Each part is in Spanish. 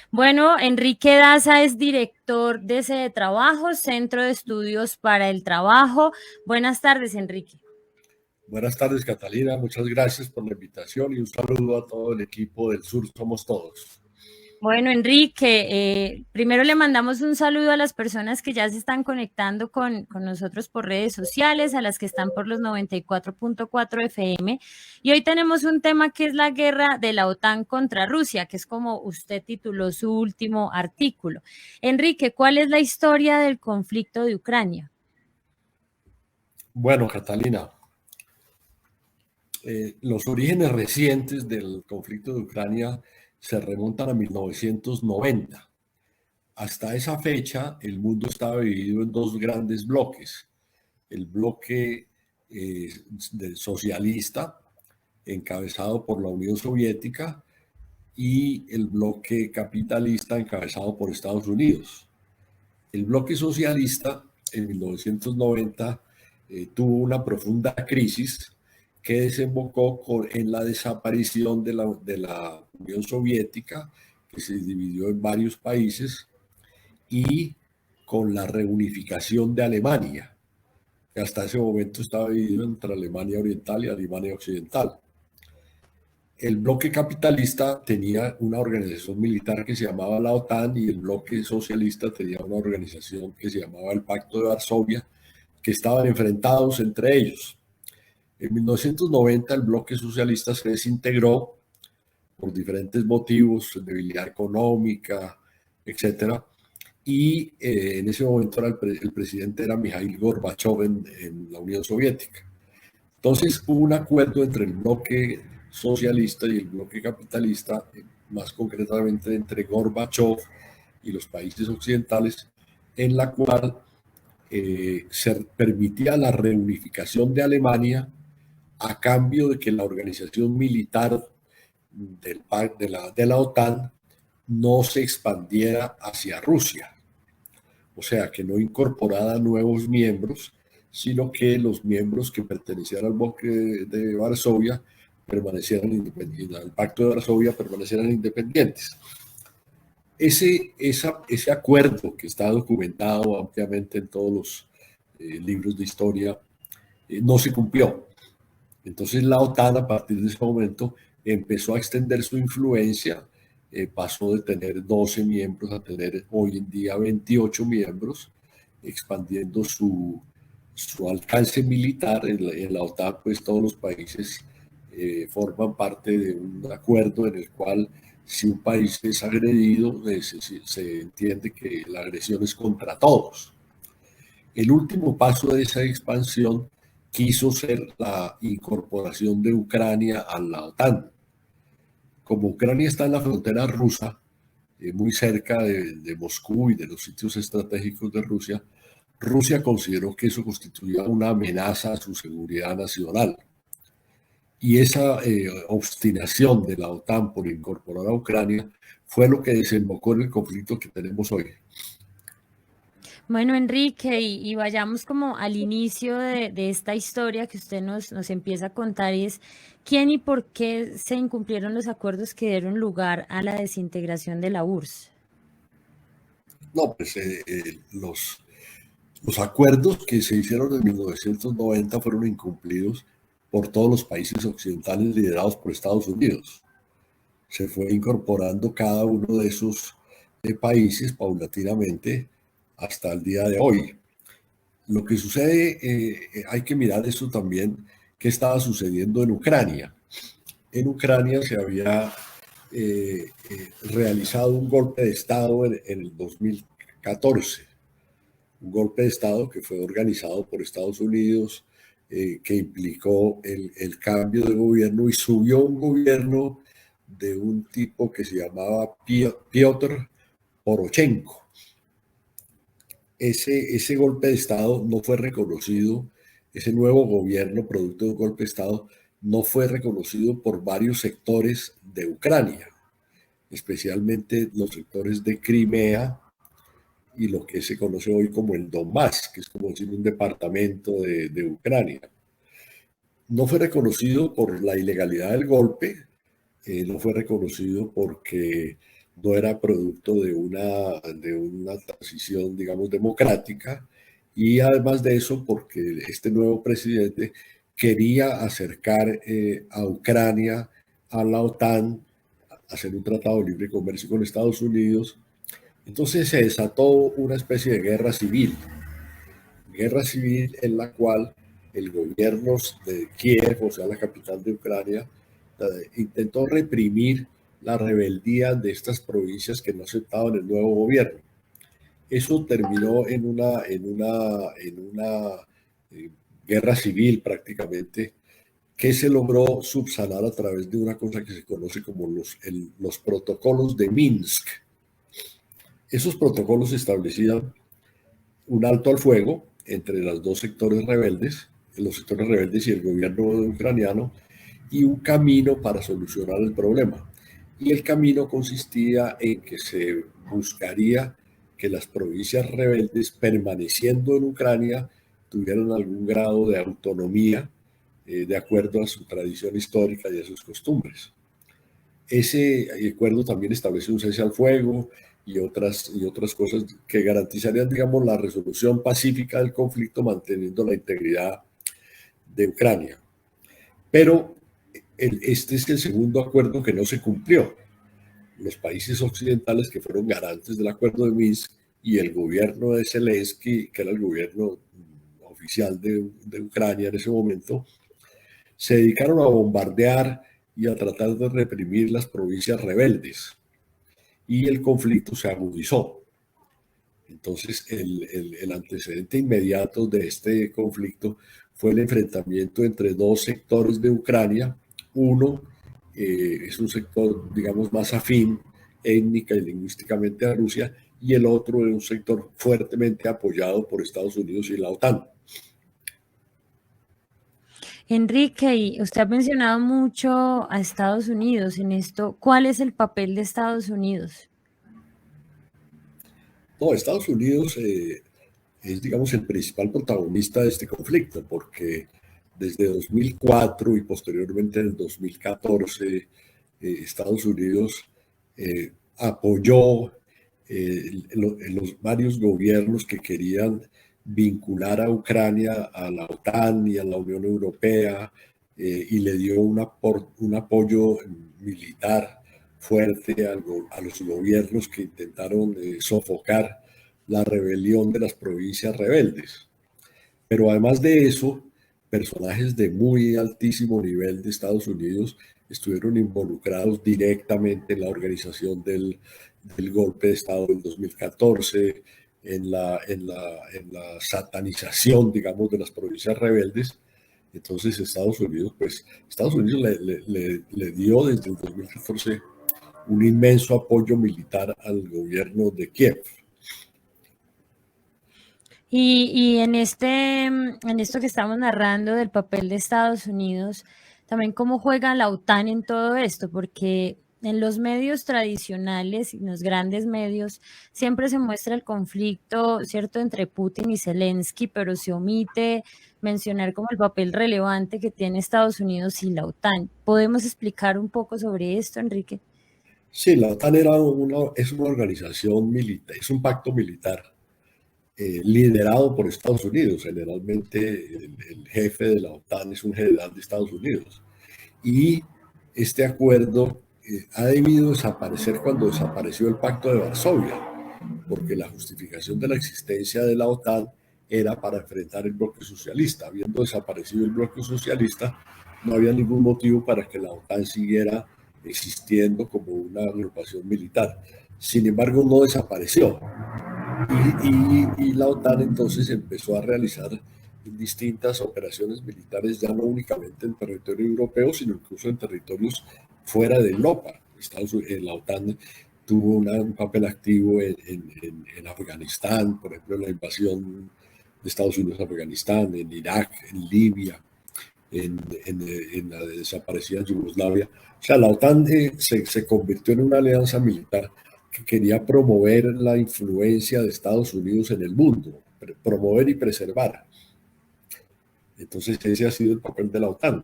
Bueno, Enrique Daza es director de Sede Trabajo, Centro de Estudios para el Trabajo. Buenas tardes, Enrique. Buenas tardes, Catalina. Muchas gracias por la invitación y un saludo a todo el equipo del Sur Somos Todos. Bueno, Enrique, primero le mandamos un saludo a las personas que ya se están conectando con nosotros por redes sociales, a las que están por los 94.4 FM. Y hoy tenemos un tema que es la guerra de la OTAN contra Rusia, que es como usted tituló su último artículo. Enrique, ¿cuál es la historia del conflicto de Ucrania? Bueno, Catalina, los orígenes recientes del conflicto de Ucrania se remontan a 1990. Hasta esa fecha, el mundo estaba dividido en dos grandes bloques. El bloque socialista, encabezado por la Unión Soviética, y el bloque capitalista, encabezado por Estados Unidos. El bloque socialista en 1990 tuvo una profunda crisis que desembocó en la desaparición de la Unión Soviética, que se dividió en varios países, y con la reunificación de Alemania, que hasta ese momento estaba dividido entre Alemania Oriental y Alemania Occidental. El bloque capitalista tenía una organización militar que se llamaba la OTAN y el bloque socialista tenía una organización que se llamaba el Pacto de Varsovia, que estaban enfrentados entre ellos. En 1990 el bloque socialista se desintegró por diferentes motivos, debilidad económica, etcétera. Y en ese momento el presidente era Mikhail Gorbachev en la Unión Soviética. Entonces hubo un acuerdo entre el bloque socialista y el bloque capitalista, más concretamente entre Gorbachev y los países occidentales, en la cual se permitía la reunificación de Alemania a cambio de que la organización militar de la OTAN no se expandiera hacia Rusia, o sea, que no incorporara nuevos miembros, sino que los miembros que pertenecían al bloque de Varsovia permanecieran independientes, al Pacto de Varsovia permanecieran independientes. Ese acuerdo que está documentado ampliamente en todos los libros de historia no se cumplió. Entonces la OTAN a partir de ese momento empezó a extender su influencia, pasó de tener 12 miembros a tener hoy en día 28 miembros, expandiendo su alcance militar. En la OTAN, pues todos los países forman parte de un acuerdo en el cual si un país es agredido, se entiende que la agresión es contra todos. El último paso de esa expansión quiso ser la incorporación de Ucrania a la OTAN. Como Ucrania está en la frontera rusa, muy cerca de Moscú y de los sitios estratégicos de Rusia, Rusia consideró que eso constituía una amenaza a su seguridad nacional. Y esa obstinación de la OTAN por incorporar a Ucrania fue lo que desembocó en el conflicto que tenemos hoy. Bueno, Enrique, y vayamos como al inicio de esta historia que usted nos empieza a contar y es quién y por qué se incumplieron los acuerdos que dieron lugar a la desintegración de la URSS. No, pues los acuerdos que se hicieron en 1990 fueron incumplidos por todos los países occidentales liderados por Estados Unidos. Se fue incorporando cada uno de esos países paulatinamente hasta el día de hoy. Lo que sucede, hay que mirar esto también, qué estaba sucediendo en Ucrania. En Ucrania se había realizado un golpe de Estado en el 2014, un golpe de Estado que fue organizado por Estados Unidos, que implicó el cambio de gobierno y subió un gobierno de un tipo que se llamaba Piotr Poroshenko. Ese golpe de Estado no fue reconocido, ese nuevo gobierno producto de un golpe de Estado no fue reconocido por varios sectores de Ucrania, especialmente los sectores de Crimea y lo que se conoce hoy como el Donbass, que es como decir un departamento de Ucrania. No fue reconocido por la ilegalidad del golpe, no fue reconocido porque no era producto de una transición, digamos, democrática, y además de eso, porque este nuevo presidente quería acercar a Ucrania a la OTAN, hacer un tratado de libre comercio con Estados Unidos. Entonces se desató una especie de guerra civil en la cual el gobierno de Kiev, o sea, la capital de Ucrania, intentó reprimir la rebeldía de estas provincias que no aceptaban el nuevo gobierno. Eso terminó en una guerra civil prácticamente, que se logró subsanar a través de una cosa que se conoce como los protocolos de Minsk. Esos protocolos establecían un alto al fuego entre los dos sectores rebeldes, los sectores rebeldes y el gobierno ucraniano, y un camino para solucionar el problema. Y el camino consistía en que se buscaría que las provincias rebeldes, permaneciendo en Ucrania, tuvieran algún grado de autonomía de acuerdo a su tradición histórica y a sus costumbres. Ese acuerdo también establece un cese al fuego y otras cosas que garantizarían, digamos, la resolución pacífica del conflicto, manteniendo la integridad de Ucrania. Pero este es el segundo acuerdo que no se cumplió. Los países occidentales, que fueron garantes del acuerdo de Minsk, y el gobierno de Zelensky, que era el gobierno oficial de Ucrania en ese momento, se dedicaron a bombardear y a tratar de reprimir las provincias rebeldes. Y el conflicto se agudizó. Entonces, el antecedente inmediato de este conflicto fue el enfrentamiento entre dos sectores de Ucrania. Uno es un sector, digamos, más afín étnica y lingüísticamente a Rusia, y el otro es un sector fuertemente apoyado por Estados Unidos y la OTAN. Enrique, y usted ha mencionado mucho a Estados Unidos en esto. ¿Cuál es el papel de Estados Unidos? No, Estados Unidos es, digamos, el principal protagonista de este conflicto, porque desde 2004 y posteriormente en el 2014, Estados Unidos apoyó los varios gobiernos que querían vincular a Ucrania a la OTAN y a la Unión Europea, y le dio un apoyo militar fuerte a los gobiernos que intentaron sofocar la rebelión de las provincias rebeldes. Pero además de eso, personajes de muy altísimo nivel de Estados Unidos estuvieron involucrados directamente en la organización del golpe de Estado del 2014, en la satanización, digamos, de las provincias rebeldes. Entonces Estados Unidos le dio desde el 2014 un inmenso apoyo militar al gobierno de Kiev. Y en esto que estamos narrando del papel de Estados Unidos, también cómo juega la OTAN en todo esto, porque en los medios tradicionales y en los grandes medios siempre se muestra el conflicto, ¿cierto?, entre Putin y Zelensky, pero se omite mencionar como el papel relevante que tiene Estados Unidos y la OTAN. ¿Podemos explicar un poco sobre esto, Enrique? Sí, la OTAN es una organización militar, es un pacto militar liderado por Estados Unidos. Generalmente el jefe de la OTAN es un general de Estados Unidos. Y este acuerdo ha debido desaparecer cuando desapareció el Pacto de Varsovia, porque la justificación de la existencia de la OTAN era para enfrentar el bloque socialista. Habiendo desaparecido el bloque socialista, no había ningún motivo para que la OTAN siguiera existiendo como una agrupación militar. Sin embargo, no desapareció. Y la OTAN entonces empezó a realizar distintas operaciones militares, ya no únicamente en territorio europeo, sino incluso en territorios fuera de Europa. La OTAN tuvo un papel activo en Afganistán, por ejemplo, en la invasión de Estados Unidos a Afganistán, en Irak, en Libia, en la desaparecida Yugoslavia. O sea, la OTAN se convirtió en una alianza militar que quería promover la influencia de Estados Unidos en el mundo, promover y preservar. Entonces ese ha sido el papel de la OTAN.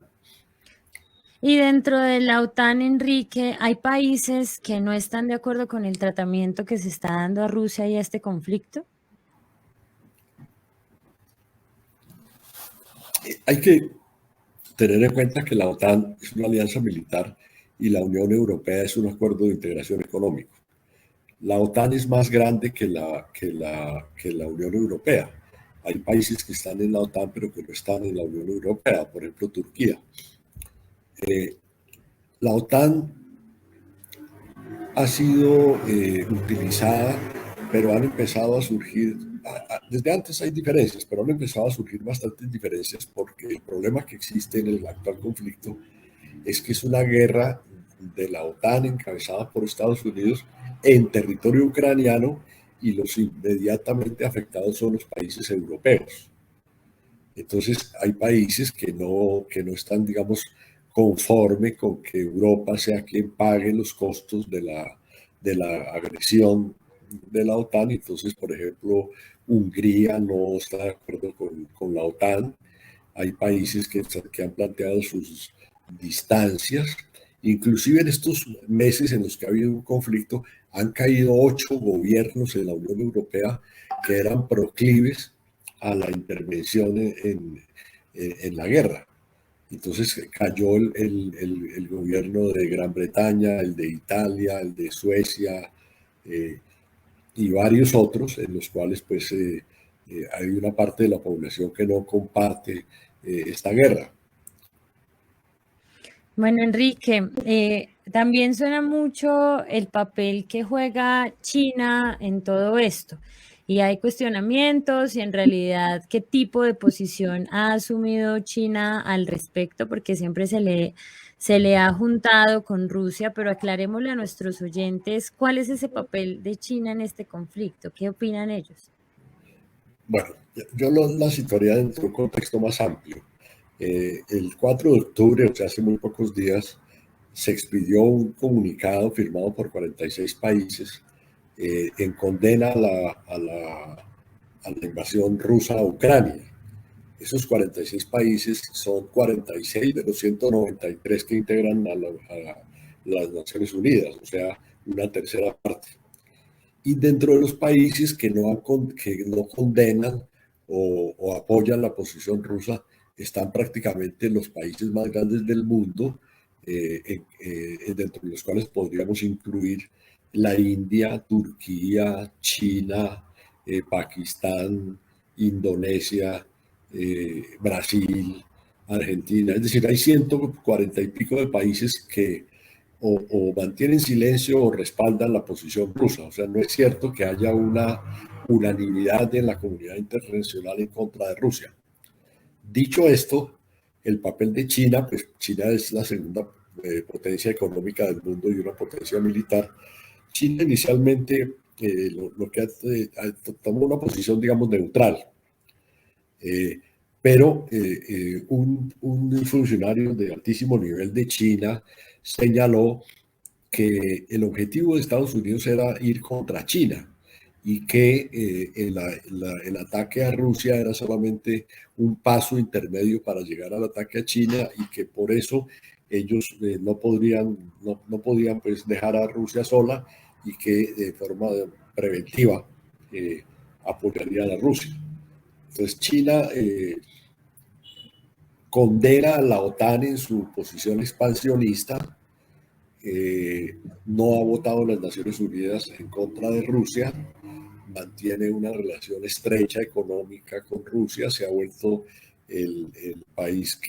Y dentro de la OTAN, Enrique, hay países que no están de acuerdo con el tratamiento que se está dando a Rusia y a este conflicto. Hay que tener en cuenta que la OTAN es una alianza militar y la Unión Europea es un acuerdo de integración económico. La OTAN es más grande que la Unión Europea. Hay países que están en la OTAN pero que no están en la Unión Europea, por ejemplo Turquía. La OTAN ha sido utilizada, pero han empezado a surgir, desde antes hay diferencias, pero han empezado a surgir bastantes diferencias porque el problema que existe en el actual conflicto es que es una guerra de la OTAN encabezada por Estados Unidos en territorio ucraniano y los inmediatamente afectados son los países europeos. Entonces hay países que no están, digamos, conforme con que Europa sea quien pague los costos de la agresión de la OTAN. Entonces, por ejemplo, Hungría no está de acuerdo con la OTAN. Hay países que han planteado sus distancias. Inclusive en estos meses en los que ha habido un conflicto, han caído 8 gobiernos en la Unión Europea que eran proclives a la intervención en la guerra. Entonces cayó el gobierno de Gran Bretaña, el de Italia, el de Suecia y varios otros en los cuales pues hay una parte de la población que no comparte esta guerra. Bueno, Enrique, también suena mucho el papel que juega China en todo esto. Y hay cuestionamientos y en realidad qué tipo de posición ha asumido China al respecto, porque siempre se le ha juntado con Rusia, pero aclarémosle a nuestros oyentes cuál es ese papel de China en este conflicto, qué opinan ellos. Bueno, yo la situaría dentro de un contexto más amplio. El 4 de octubre, o sea, hace muy pocos días, se expidió un comunicado firmado por 46 países en condena a la invasión rusa a Ucrania. Esos 46 países son 46 de los 193 que integran a las Naciones Unidas, o sea, una tercera parte. Y dentro de los países que no condenan o apoyan la posición rusa, están prácticamente los países más grandes del mundo, dentro de los cuales podríamos incluir la India, Turquía, China, Pakistán, Indonesia, Brasil, Argentina. Es decir, hay 140 y pico de países que o mantienen silencio o respaldan la posición rusa. O sea, no es cierto que haya una unanimidad en la comunidad internacional en contra de Rusia. Dicho esto, el papel de China, pues China es la segunda potencia económica del mundo y una potencia militar. China inicialmente lo que tomó una posición, digamos, neutral. Pero un funcionario de altísimo nivel de China señaló que el objetivo de Estados Unidos era ir contra China y que el ataque a Rusia era solamente un paso intermedio para llegar al ataque a China y que por eso ellos no podían pues, dejar a Rusia sola y que de forma preventiva apoyarían a Rusia. Entonces China condena a la OTAN en su posición expansionista, no ha votado en las Naciones Unidas en contra de Rusia, mantiene una relación estrecha económica con Rusia, se ha vuelto el país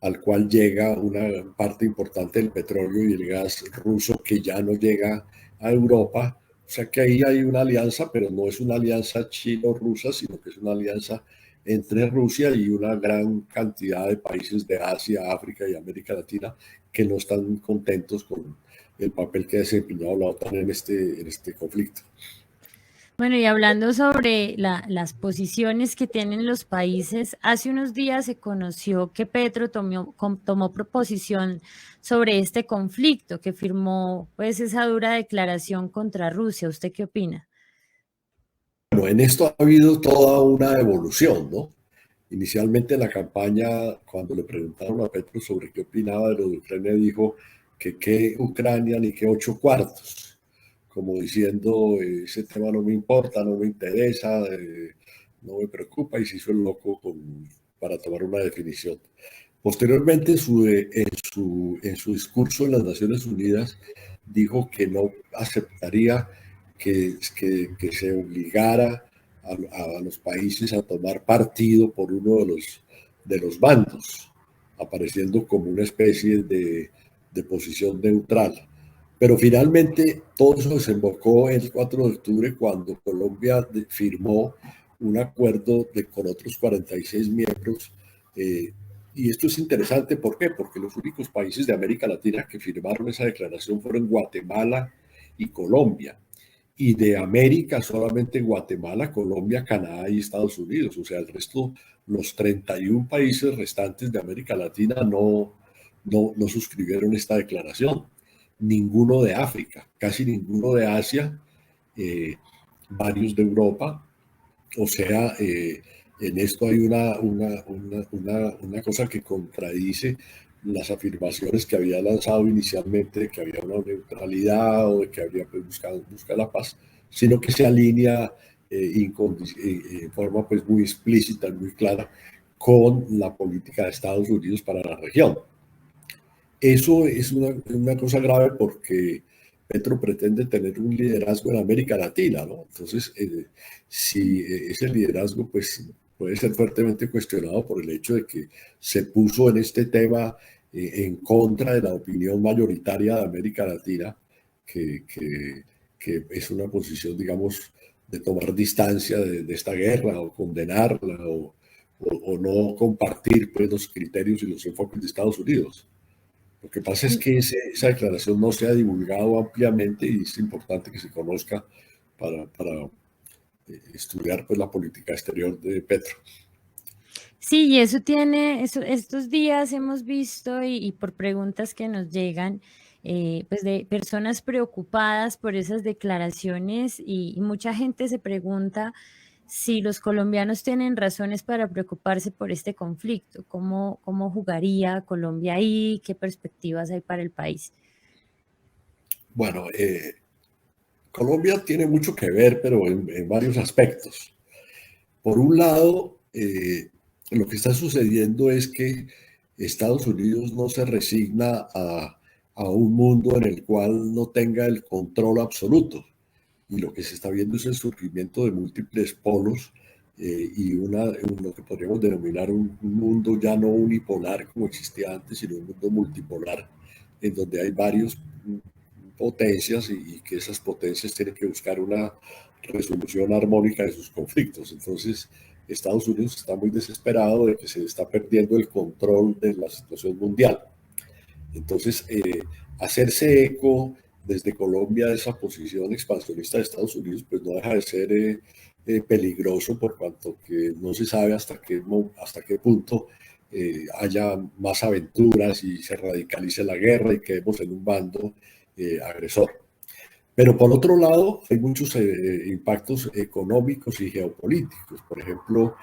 al cual llega una parte importante del petróleo y el gas ruso que ya no llega a Europa. O sea que ahí hay una alianza, pero no es una alianza chino-rusa, sino que es una alianza entre Rusia y una gran cantidad de países de Asia, África y América Latina que no están contentos con el papel que ha desempeñado la OTAN en este conflicto. Bueno, y hablando sobre las posiciones que tienen los países, hace unos días se conoció que Petro tomó proposición sobre este conflicto, que firmó pues esa dura declaración contra Rusia. ¿Usted qué opina? Bueno, en esto ha habido toda una evolución, ¿no? Inicialmente en la campaña, cuando le preguntaron a Petro sobre qué opinaba de lo de Ucrania, dijo que qué Ucrania ni qué 8 cuartos, como diciendo, ese tema no me importa, no me interesa, no me preocupa, y se hizo el loco para tomar una definición. Posteriormente, en su discurso en las Naciones Unidas, dijo que no aceptaría que se obligara a los países a tomar partido por uno de los bandos, apareciendo como una especie de posición neutral. Pero finalmente todo eso desembocó el 4 de octubre cuando Colombia firmó un acuerdo con otros 46 miembros. Y esto es interesante, ¿por qué? Porque los únicos países de América Latina que firmaron esa declaración fueron Guatemala y Colombia. Y de América solamente Guatemala, Colombia, Canadá y Estados Unidos. O sea, el resto, los 31 países restantes de América Latina no suscribieron esta declaración. Ninguno de África, casi ninguno de Asia, eh, varios de Europa. O sea, en esto hay una cosa que contradice las afirmaciones que había lanzado inicialmente de que había una neutralidad o de que habría pues, buscar la paz, sino que se alinea en forma pues, muy explícita, muy clara, con la política de Estados Unidos para la región. Eso es una cosa grave porque Petro pretende tener un liderazgo en América Latina, ¿no? Entonces, si ese liderazgo pues, puede ser fuertemente cuestionado por el hecho de que se puso en este tema en contra de la opinión mayoritaria de América Latina, que, que, que es una posición, digamos, de tomar distancia de esta guerra o condenarla o no compartir pues, los criterios y los enfoques de Estados Unidos. Lo que pasa es que esa declaración no se ha divulgado ampliamente y es importante que se conozca para estudiar pues, la política exterior de Petro. Sí, y eso tiene, estos días hemos visto y por preguntas que nos llegan, pues de personas preocupadas por esas declaraciones y mucha gente se pregunta si los colombianos tienen razones para preocuparse por este conflicto, cómo jugaría Colombia ahí, qué perspectivas hay para el país. Bueno, Colombia tiene mucho que ver, pero en varios aspectos. Por un lado, lo que está sucediendo es que Estados Unidos no se resigna a un mundo en el cual no tenga el control absoluto. Y lo que se está viendo es el surgimiento de múltiples polos y lo que podríamos denominar un mundo ya no unipolar como existía antes, sino un mundo multipolar, en donde hay varios potencias y que esas potencias tienen que buscar una resolución armónica de sus conflictos. Entonces, Estados Unidos está muy desesperado de que se está perdiendo el control de la situación mundial. Entonces, hacerse eco desde Colombia de esa posición expansionista de Estados Unidos, pues no deja de ser peligroso por cuanto que no se sabe hasta qué punto haya más aventuras y se radicalice la guerra y quedemos en un bando agresor. Pero por otro lado, hay muchos impactos económicos y geopolíticos. Por ejemplo,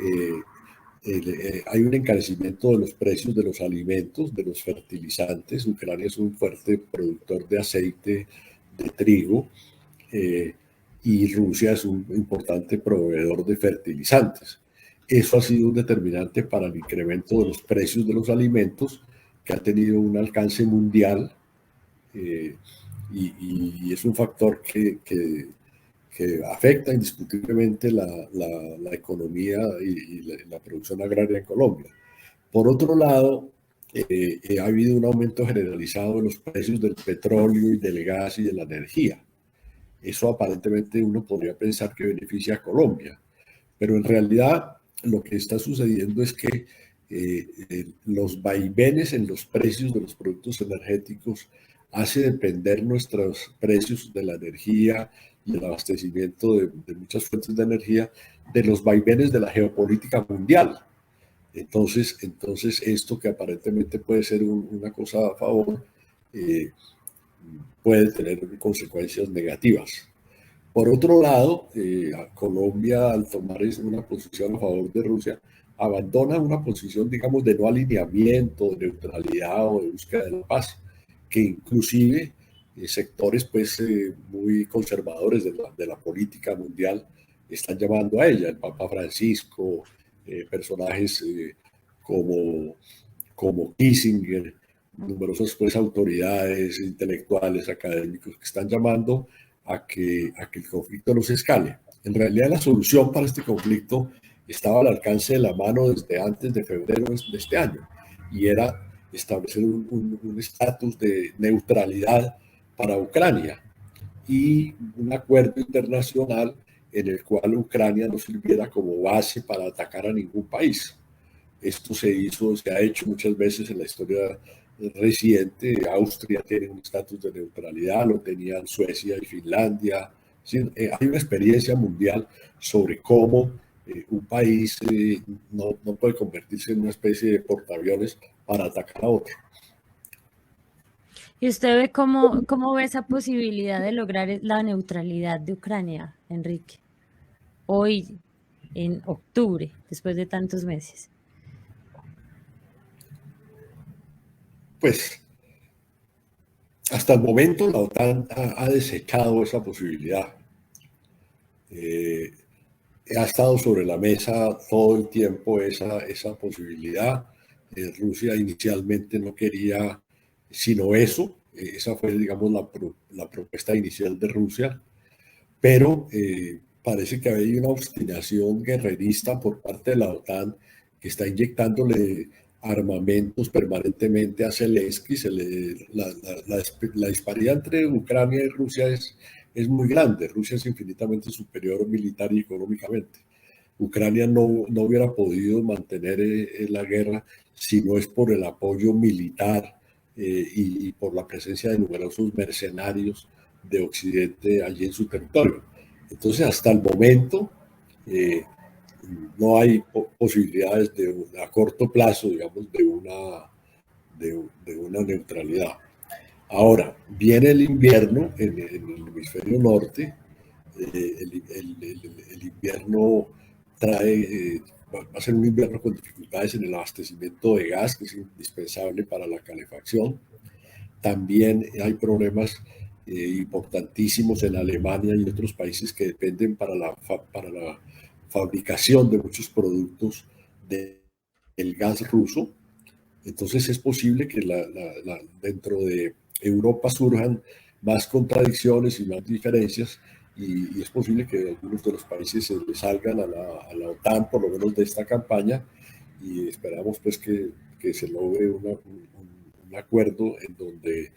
eh, hay un encarecimiento de los precios de los alimentos, de los fertilizantes. Ucrania es un fuerte productor de aceite de trigo y Rusia es un importante proveedor de fertilizantes. Eso ha sido un determinante para el incremento de los precios de los alimentos que ha tenido un alcance mundial eh, y es un factor que afecta indiscutiblemente la economía y la producción agraria en Colombia. Por otro lado, ha habido un aumento generalizado de los precios del petróleo y del gas y de la energía. Eso aparentemente uno podría pensar que beneficia a Colombia, pero en realidad lo que está sucediendo es que los vaivenes en los precios de los productos energéticos hace depender nuestros precios de la energía y el abastecimiento de muchas fuentes de energía de los vaivenes de la geopolítica mundial. Entonces esto que aparentemente puede ser una cosa a favor, eh, puede tener consecuencias negativas. Por otro lado, Colombia, al tomar una posición a favor de Rusia, abandona una posición, digamos, de no alineamiento, de neutralidad o de búsqueda de la paz, que inclusive sectores pues muy conservadores de la política mundial están llamando a ella, el Papa Francisco, personajes como, como Kissinger, numerosas pues, autoridades intelectuales, académicos que están llamando a que el conflicto no se escale. En realidad la solución para este conflicto estaba al alcance de la mano desde antes de febrero de este año y era establecer un estatus de neutralidad para Ucrania y un acuerdo internacional en el cual Ucrania no sirviera como base para atacar a ningún país. Esto se hizo, se ha hecho muchas veces en la historia reciente. Austria tiene un estatus de neutralidad, lo tenían Suecia y Finlandia. Sí, hay una experiencia mundial sobre cómo un país no puede convertirse en una especie de portaaviones para atacar a otro. ¿Y usted ve cómo ve esa posibilidad de lograr la neutralidad de Ucrania, Enrique? Hoy, en octubre, después de tantos meses. Pues hasta el momento la OTAN ha desechado esa posibilidad. Ha estado sobre la mesa todo el tiempo esa posibilidad. Rusia inicialmente no quería sino eso. Esa fue, digamos, la propuesta inicial de Rusia. Pero parece que hay una obstinación guerrerista por parte de la OTAN que está inyectándole armamentos permanentemente a Zelensky. La disparidad entre Ucrania y Rusia es muy grande. Rusia es infinitamente superior militar y económicamente. Ucrania no hubiera podido mantener la guerra si no es por el apoyo militar y por la presencia de numerosos mercenarios de Occidente allí en su territorio. Entonces, hasta el momento, eh, no hay posibilidades a corto plazo, digamos, de una neutralidad. Ahora, viene el invierno en el hemisferio norte. El invierno trae, va a ser un invierno con dificultades en el abastecimiento de gas, que es indispensable para la calefacción. También hay problemas importantísimos en Alemania y otros países que dependen para la fabricación de muchos productos del gas ruso. Entonces es posible que dentro de Europa surjan más contradicciones y más diferencias y es posible que algunos de los países se salgan a la OTAN, por lo menos de esta campaña, y esperamos pues que se logre un acuerdo en donde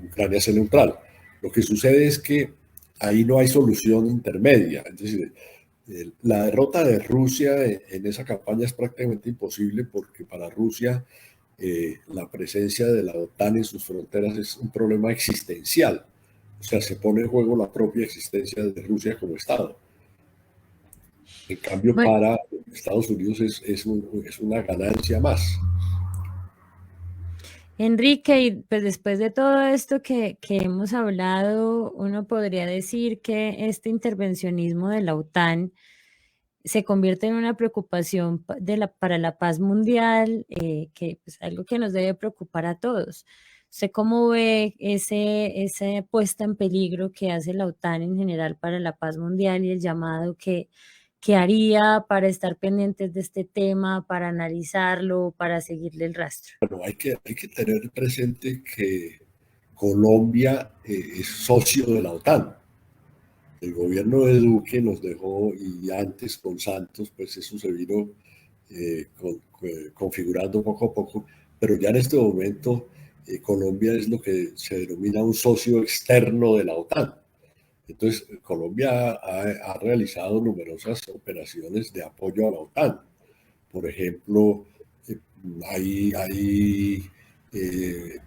Ucrania sea neutral. Lo que sucede es que ahí no hay solución intermedia, es decir, la derrota de Rusia en esa campaña es prácticamente imposible porque para Rusia la presencia de la OTAN en sus fronteras es un problema existencial. O sea, se pone en juego la propia existencia de Rusia como Estado. En cambio, Bueno, para Estados Unidos es una ganancia más. Enrique, y pues después de todo esto que hemos hablado, uno podría decir que este intervencionismo de la OTAN se convierte en una preocupación para la paz mundial, que es pues, algo que nos debe preocupar a todos. ¿Usted cómo ve esa puesta en peligro que hace la OTAN en general para la paz mundial y el llamado que haría para estar pendientes de este tema, para analizarlo, para seguirle el rastro? Bueno, hay que tener presente que Colombia es socio de la OTAN. El gobierno de Duque nos dejó, y antes con Santos, pues eso se vino configurando poco a poco, pero ya en este momento Colombia es lo que se denomina un socio externo de la OTAN. Entonces, Colombia ha realizado numerosas operaciones de apoyo a la OTAN. Por ejemplo, eh, hay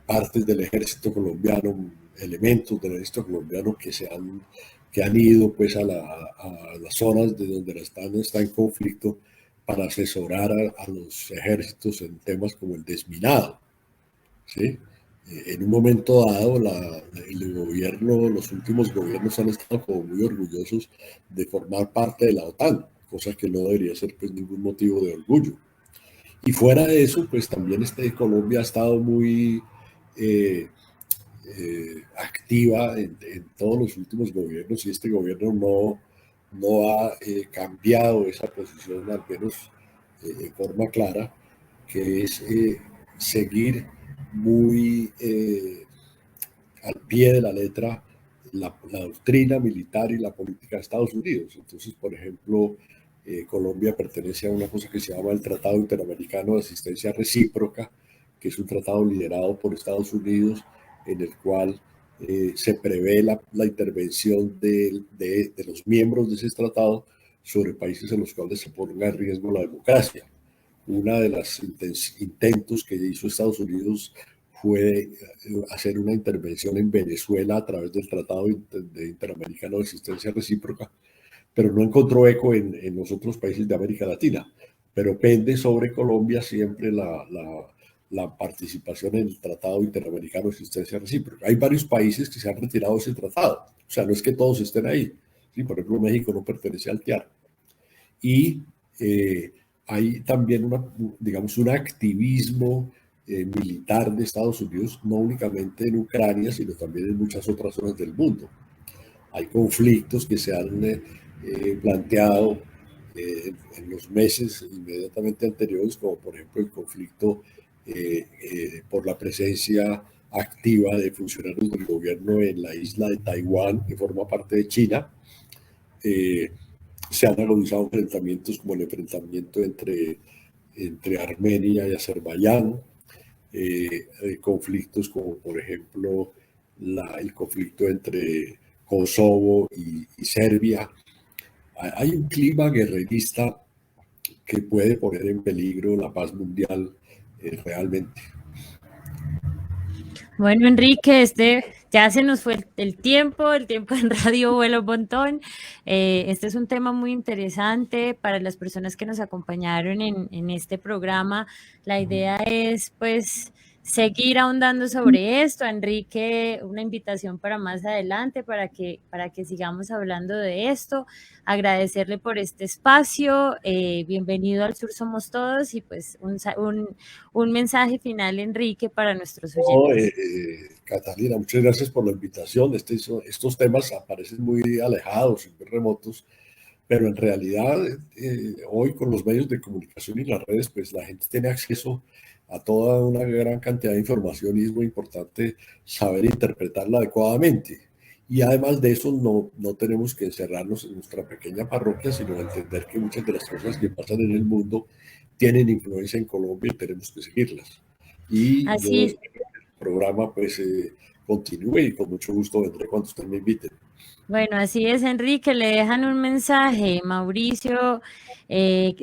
partes del ejército colombiano, elementos del ejército colombiano que han ido pues a las zonas de donde está en conflicto para asesorar a los ejércitos en temas como el desminado. ¿Sí? En un momento dado, el gobierno, los últimos gobiernos han estado como muy orgullosos de formar parte de la OTAN, cosa que no debería ser pues ningún motivo de orgullo. Y fuera de eso, pues también Colombia ha estado muy activa en todos los últimos gobiernos, y este gobierno no ha cambiado esa posición, al menos en forma clara, que es seguir muy al pie de la letra la doctrina militar y la política de Estados Unidos. Entonces, por ejemplo, Colombia pertenece a una cosa que se llama el Tratado Interamericano de Asistencia Recíproca, que es un tratado liderado por Estados Unidos, en el cual se prevé la intervención de los miembros de ese tratado sobre países en los cuales se ponga en riesgo la democracia. Una de los intentos que hizo Estados Unidos fue hacer una intervención en Venezuela a través del Tratado Interamericano de Asistencia Recíproca, pero no encontró eco en los otros países de América Latina. Pero pende sobre Colombia siempre la participación en el Tratado Interamericano de Asistencia Recíproca. Hay varios países que se han retirado de ese tratado, o sea, no es que todos estén ahí. Sí, por ejemplo, México no pertenece al TIAR. Y hay también digamos, un activismo militar de Estados Unidos, no únicamente en Ucrania, sino también en muchas otras zonas del mundo. Hay conflictos que se han planteado en los meses inmediatamente anteriores, como por ejemplo el conflicto por la presencia activa de funcionarios del gobierno en la isla de Taiwán, que forma parte de China. Se han agudizado enfrentamientos como el enfrentamiento entre Armenia y Azerbaiyán, conflictos como por ejemplo el conflicto entre Kosovo y Serbia. Hay un clima guerrerista que puede poner en peligro la paz mundial realmente. Bueno, Enrique, ya se nos fue el tiempo en radio vuela un montón. Este es un tema muy interesante para las personas que nos acompañaron en este programa. La idea es, pues, seguir ahondando sobre esto. Enrique, una invitación para más adelante, para que sigamos hablando de esto. Agradecerle por este espacio. Bienvenido al Sur Somos Todos, y pues un mensaje final, Enrique, para nuestros oyentes. Catalina, muchas gracias por la invitación. Estos temas aparecen muy alejados y muy remotos, pero en realidad hoy con los medios de comunicación y las redes, pues la gente tiene acceso a toda una gran cantidad de información, y es muy importante saber interpretarla adecuadamente. Y además de eso, no tenemos que encerrarnos en nuestra pequeña parroquia, sino entender que muchas de las cosas que pasan en el mundo tienen influencia en Colombia y tenemos que seguirlas. Y Así es. el programa pues continúe, y con mucho gusto vendré cuando usted me invite. Bueno, así es, Enrique. Le dejan un mensaje, Mauricio,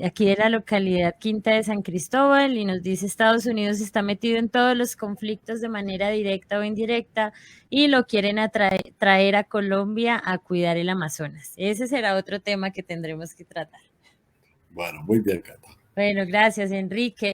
aquí de la localidad Quinta de San Cristóbal, y nos dice: Estados Unidos está metido en todos los conflictos de manera directa o indirecta, y lo quieren traer a Colombia a cuidar el Amazonas. Ese será otro tema que tendremos que tratar. Bueno, muy bien, Cata. Bueno, gracias, Enrique.